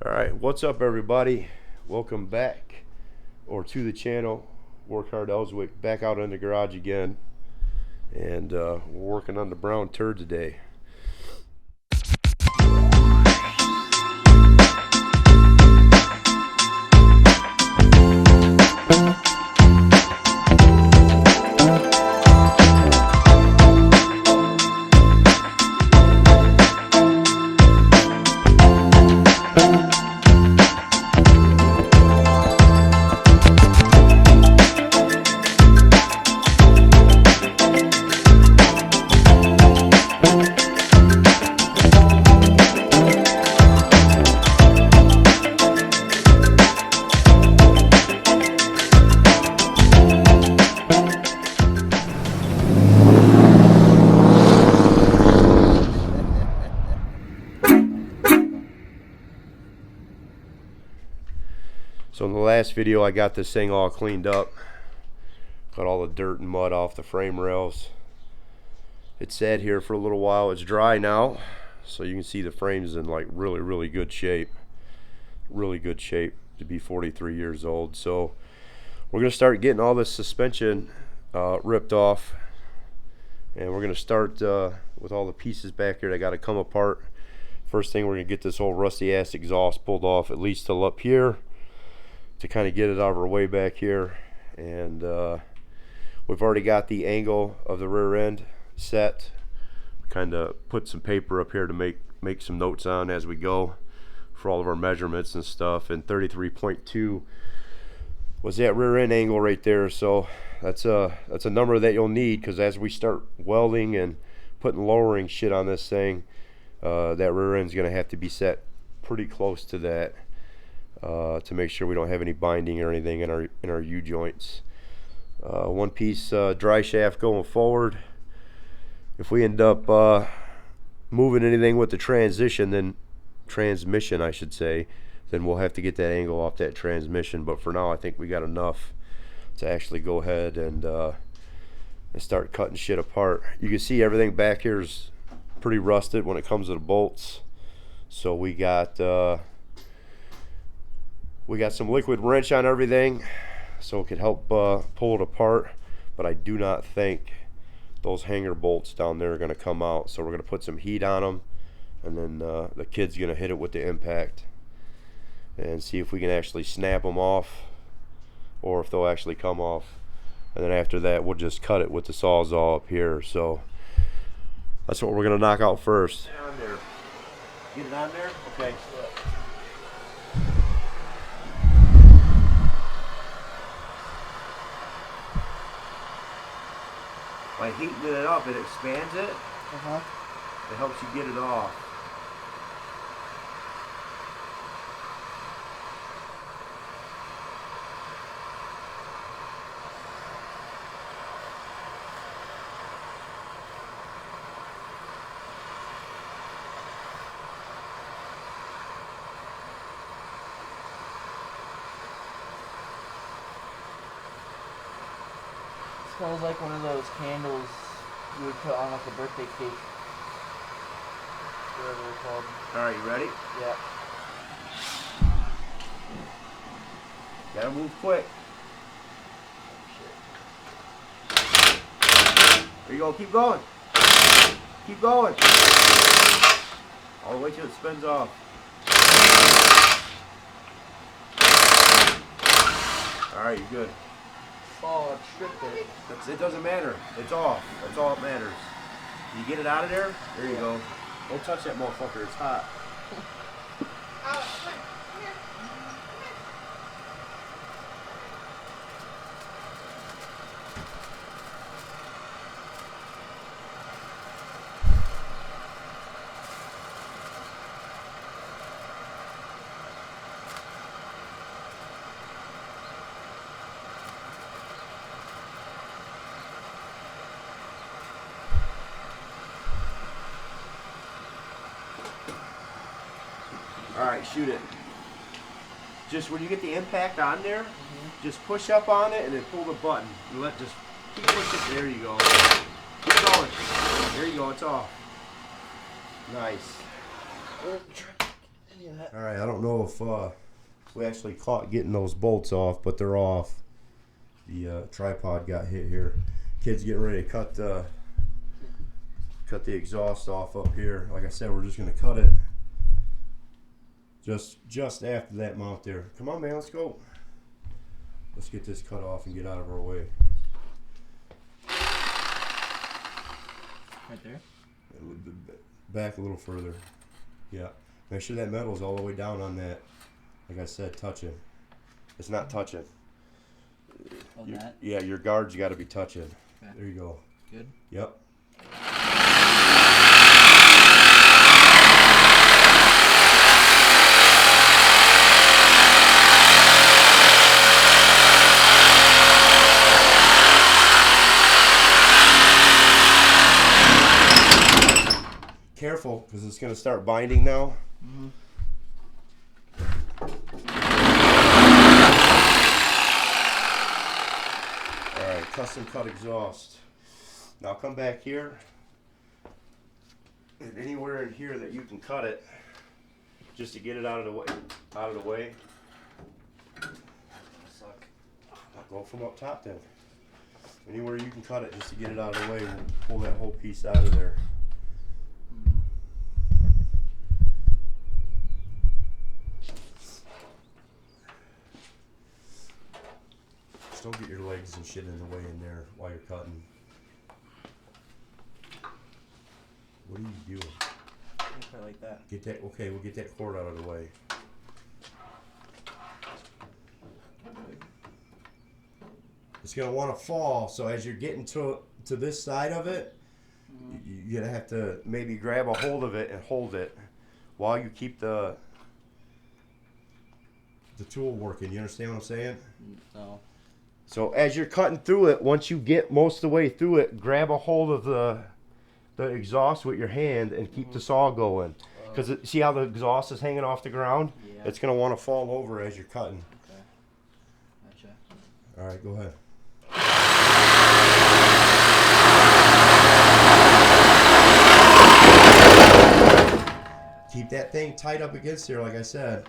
Alright, what's up everybody? Welcome back or to the channel. Work Hard Ellswick back out in the garage again, and we're working on the brown turd today. So in the last video I got this thing all cleaned up, got all the dirt and mud off the frame rails. It sat here for a little while. It's dry now, so you can see the frame's in like really good shape. Really good shape to be 43 years old. So we're gonna start getting all this suspension ripped off, and we're gonna start with all the pieces back here that got to come apart. First thing, we're gonna get this old rusty ass exhaust pulled off, at least till up here, to kind of get it out of our way back here. And we've already got the angle of the rear end set. Kind of put some paper up here to make some notes on as we go for all of our measurements and stuff. And 33.2 was that rear end angle right there. So that's a number that you'll need, because as we start welding and putting lowering shit on this thing, that rear end's gonna have to be set pretty close to that, to make sure we don't have any binding or anything in our U-joints. One piece dry shaft going forward. If we end up moving anything with the transmission I should say, then we'll have to get that angle off that transmission. But for now I think we got enough to actually go ahead and start cutting shit apart. You can see everything back here is pretty rusted when it comes to the bolts. So we got some liquid wrench on everything, so it could help pull it apart. But I do not think those hanger bolts down there are going to come out, so we're going to put some heat on them, and then the kid's going to hit it with the impact and see if we can actually snap them off, or if they'll actually come off. And then after that we'll just cut it with the Sawzall up here. So that's what we're going to knock out first. On there. Get it on there? Okay. By heating it up, it expands it. It helps you get it off. Smells like one of those candles you would put on like a birthday cake. Whatever they're called. Alright, you ready? Yeah. Gotta move quick. There you go, keep going. Keep going. All the way till it spins off. Alright, you're good. Oh, it stripped it. It doesn't matter. It's off. That's all that matters. You get it out of there? There you go. Don't touch that motherfucker. It's hot. Alright, shoot it. Just when you get the impact on there, just push up on it and then pull the button. You just keep pushing. There you go. Keep going. There you go, it's off. Nice. Any of that it. All right, I don't know if we actually caught getting those bolts off, but they're off. The tripod got hit here. Kid's getting ready to cut the exhaust off up here. Like I said, we're just gonna cut it just after that mount there. Come on, man, let's go. Let's get this cut off and get out of our way. Right there? Back a little further. Yeah. Make sure that metal's all the way down on that. Like I said, touching. It's not touching. On that? Yeah, your guard's got to be touching. Okay. There you go. Good? Yep. Careful, because it's going to start binding now. Mm-hmm. Alright, custom cut exhaust. Now come back here, and anywhere in here that you can cut it, just to get it out of the way. I'll go from up top then. Anywhere you can cut it, just to get it out of the way, we'll pull that whole piece out of there. Just don't get your legs and shit in the way in there while you're cutting. What are you doing? Put it like that. Get that, okay, we'll get that cord out of the way. It's gonna want to fall, so as you're getting to this side of it, you're gonna have to maybe grab a hold of it and hold it while you keep the tool working. You understand what I'm saying? No. So as you're cutting through it, once you get most of the way through it, grab a hold of the exhaust with your hand and keep the saw going. Because see how the exhaust is hanging off the ground? Yeah. It's going to want to fall over as you're cutting. Okay. Gotcha. All right, go ahead. Keep that thing tight up against there, like I said.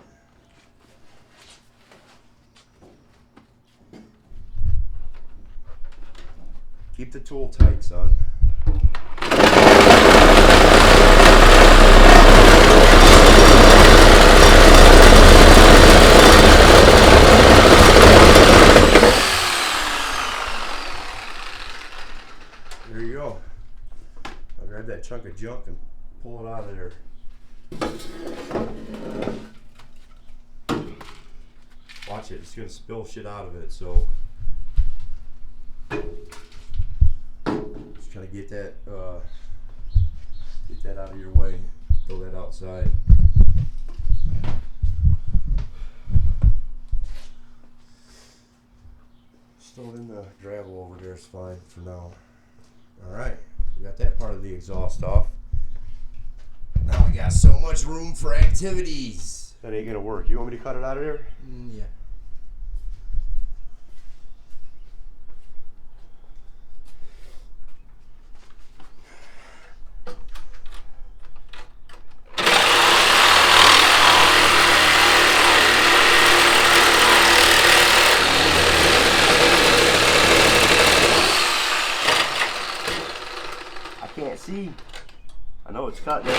Keep the tool tight, son. There you go. I'll grab that chunk of junk and pull it out of there. Watch it, it's gonna spill shit out of it, so just try to get that out of your way. Throw that outside. Just throw it in the gravel over there, it's fine for now. Alright, we got that part of the exhaust off. Now we got so much room for activities. That ain't gonna work. You want me to cut it out of there? Yeah. See, I know it's cut there.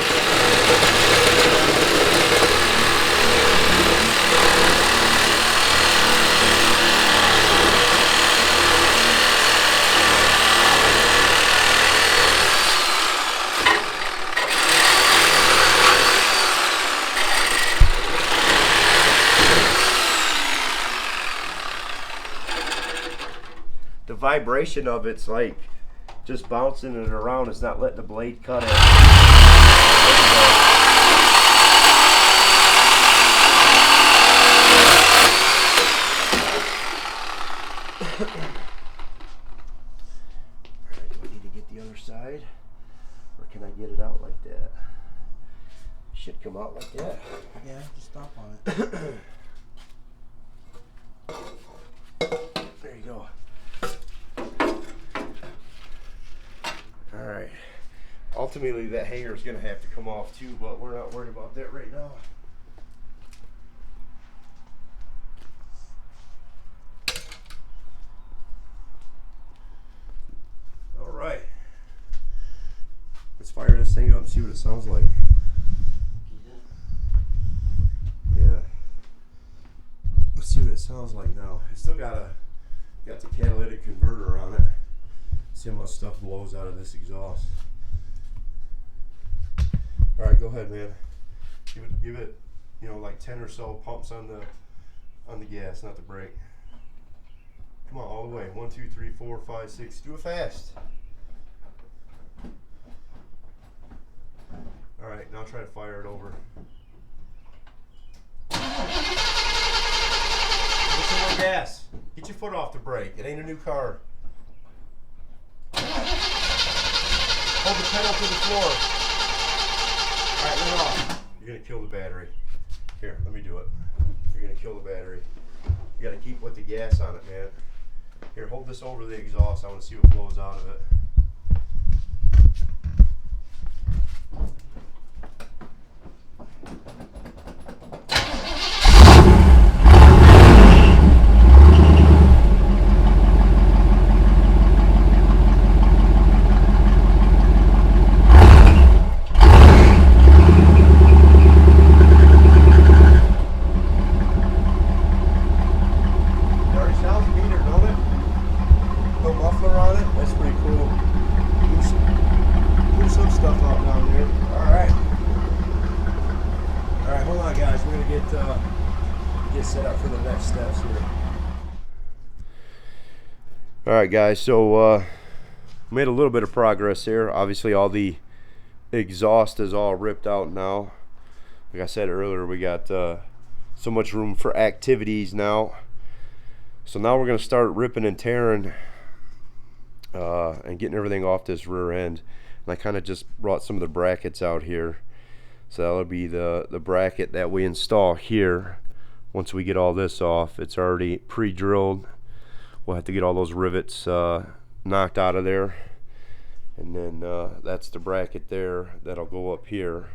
The vibration of it's like just bouncing it around. It's not letting the blade cut it. Alright, do I need to get the other side? Or can I get it out like that? Should come out like that. Yeah, just stop on it. There you go. Alright. Ultimately that hanger is going to have to come off too, but we're not worried about that right now. Let's see what it sounds like. Yeah. Let's see what it sounds like now. It's still got the catalytic converter on it. See how much stuff blows out of this exhaust. All right, go ahead, man. Give it, you know, like 10 or so pumps on the gas, not the brake. Come on, all the way. 1, 2, 3, 4, 5, 6. Do it fast. All right, now try to fire it over. Get some more gas. Get your foot off the brake. It ain't a new car. Hold the pedal to the floor. All right, let it off. You're gonna kill the battery. Here, let me do it. You're gonna kill the battery. You gotta keep with the gas on it, man. Here, hold this over the exhaust. I want to see what blows out of it. Set up for the next steps here. All right, guys, so made a little bit of progress here. Obviously all the exhaust is all ripped out now. Like I said earlier, we got so much room for activities now. So now we're gonna start ripping and tearing and getting everything off this rear end. And I kind of just brought some of the brackets out here. So that'll be the bracket that we install here. Once we get all this off, it's already pre-drilled. We'll have to get all those rivets knocked out of there, and then that's the bracket there that'll go up here.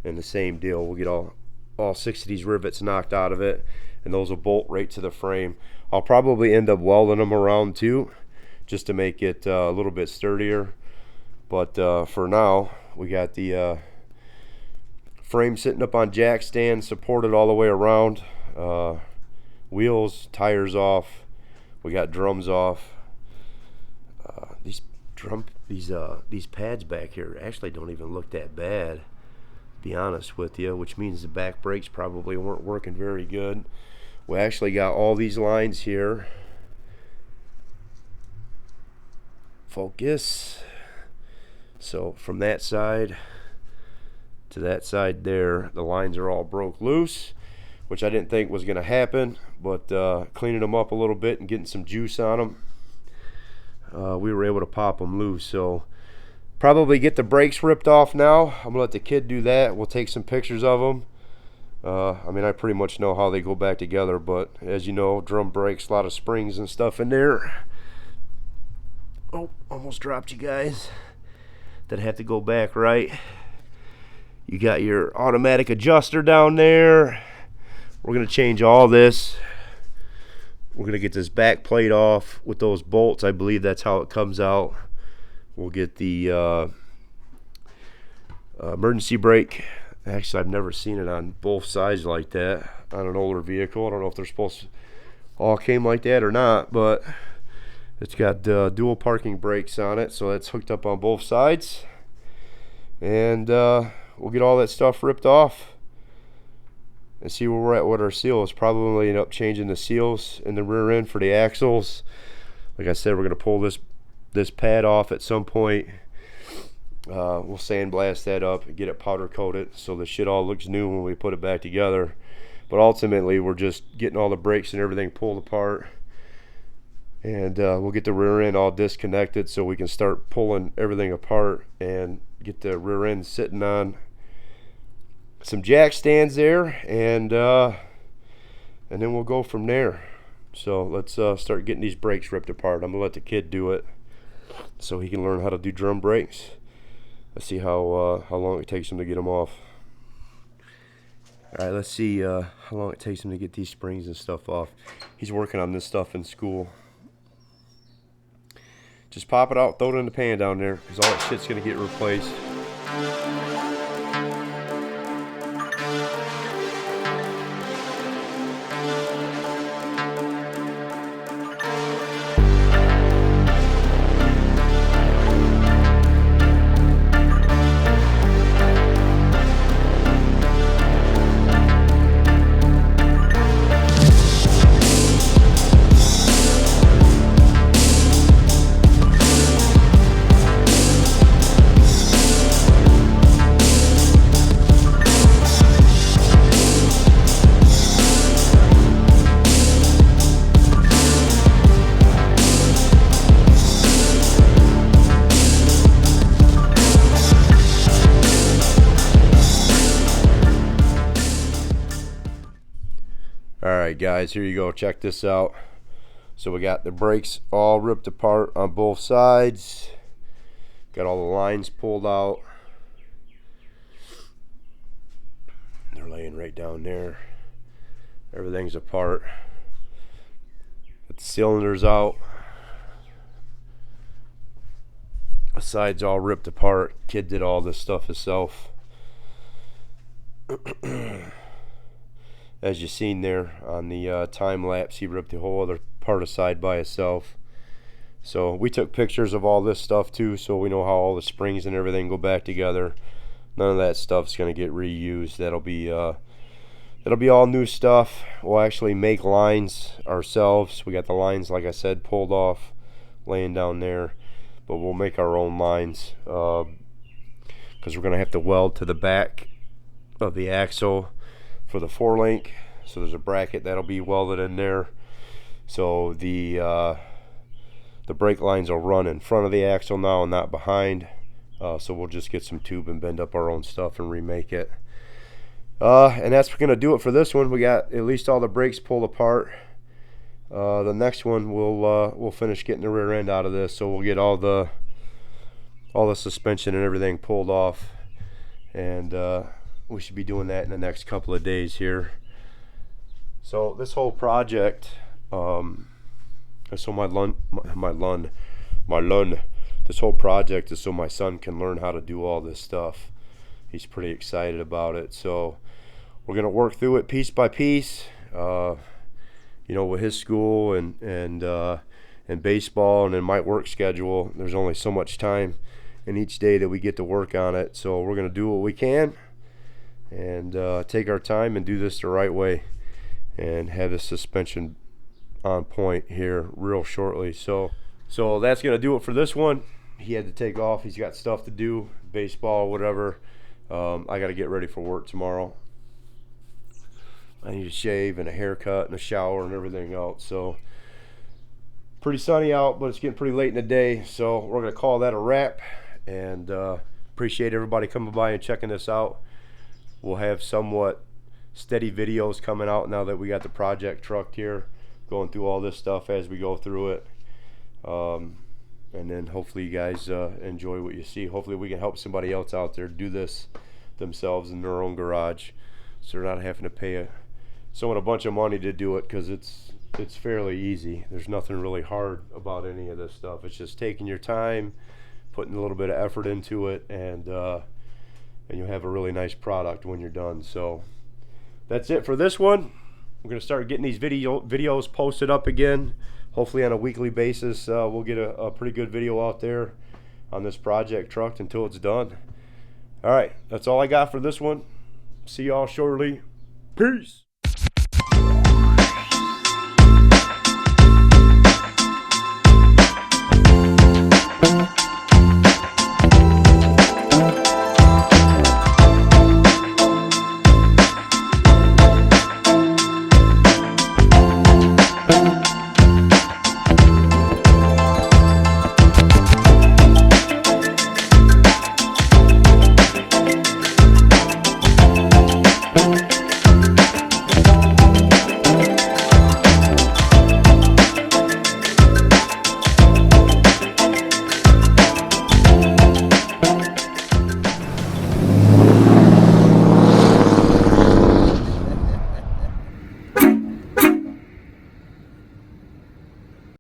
And the same deal, we'll get all 6 of these rivets knocked out of it, and those will bolt right to the frame. I'll probably end up welding them around too, just to make it a little bit sturdier. But for now, we got the frame sitting up on jack stand, supported all the way around. Wheels, tires off. We got drums off. These pads back here actually don't even look that bad, to be honest with you, which means the back brakes probably weren't working very good. We actually got all these lines here. Focus. So from that side to that side there, the lines are all broke loose, which I didn't think was going to happen, but cleaning them up a little bit and getting some juice on them, we were able to pop them loose. So probably get the brakes ripped off now. I'm gonna let the kid do that. We'll take some pictures of them. I mean, I pretty much know how they go back together, but as you know, drum brakes, a lot of springs and stuff in there. Oh, almost dropped you guys. That have to go back right. You got your automatic adjuster down there. We're gonna change all this. We're gonna get this back plate off with those bolts. I believe that's how it comes out. We'll get the emergency brake. Actually, I've never seen it on both sides like that on an older vehicle. I don't know if they're supposed to all came like that or not, but it's got dual parking brakes on it, so that's hooked up on both sides. And we'll get all that stuff ripped off and see where we're at with our seals. Probably end up changing the seals in the rear end for the axles. Like I said, we're going to pull this pad off at some point. We'll sandblast that up and get it powder coated so the shit all looks new when we put it back together. But ultimately, we're just getting all the brakes and everything pulled apart. And we'll get the rear end all disconnected so we can start pulling everything apart and get the rear end sitting on some jack stands there, and then we'll go from there. So let's start getting these brakes ripped apart. I'm gonna let the kid do it so he can learn how to do drum brakes. Let's see how long it takes him to get them off. All right, let's see how long it takes him to get these springs and stuff off. He's working on this stuff in school. Just pop it out, throw it in the pan down there, because all that shit's gonna get replaced. Alright guys, here you go, check this out. So we got the brakes all ripped apart on both sides. Got all the lines pulled out. They're laying right down there. Everything's apart. Got the cylinders out. The sides all ripped apart. Kid did all this stuff himself. As you seen there on the time lapse, he ripped the whole other part aside by itself. So we took pictures of all this stuff too, so we know how all the springs and everything go back together. None of that stuff's gonna get reused. That'll be all new stuff. We'll actually make lines ourselves. We got the lines, like I said, pulled off, laying down there, but we'll make our own lines because we're gonna have to weld to the back of the axle for the 4-link. So there's a bracket that'll be welded in there. So the brake lines will run in front of the axle now and not behind. So we'll just get some tube and bend up our own stuff and remake it. And that's gonna do it for this one. We got at least all the brakes pulled apart. The next one we'll finish getting the rear end out of this. So we'll get all the suspension and everything pulled off, and we should be doing that in the next couple of days here. So this whole project, this whole project is so my son can learn how to do all this stuff. He's pretty excited about it. So we're gonna work through it piece by piece. You know, with his school and baseball and in my work schedule, there's only so much time in each day that we get to work on it. So we're gonna do what we can and take our time and do this the right way and have the suspension on point here real shortly. So that's gonna do it for this one. He had to take off. He's got stuff to do, baseball, whatever. I gotta get ready for work tomorrow. I need a shave and a haircut and a shower and everything else. So pretty sunny out, but it's getting pretty late in the day, so we're gonna call that a wrap. And appreciate everybody coming by and checking this out. We'll have somewhat steady videos coming out now that we got the project trucked here, going through all this stuff as we go through it. And then hopefully you guys enjoy what you see. Hopefully we can help somebody else out there do this themselves in their own garage, so they're not having to pay someone a bunch of money to do it, because it's fairly easy. There's nothing really hard about any of this stuff. It's just taking your time, putting a little bit of effort into it, and you'll have a really nice product when you're done. So that's it for this one. We're gonna start getting these videos posted up again. Hopefully on a weekly basis, we'll get a pretty good video out there on this project truck until it's done. All right, that's all I got for this one. See y'all shortly. Peace.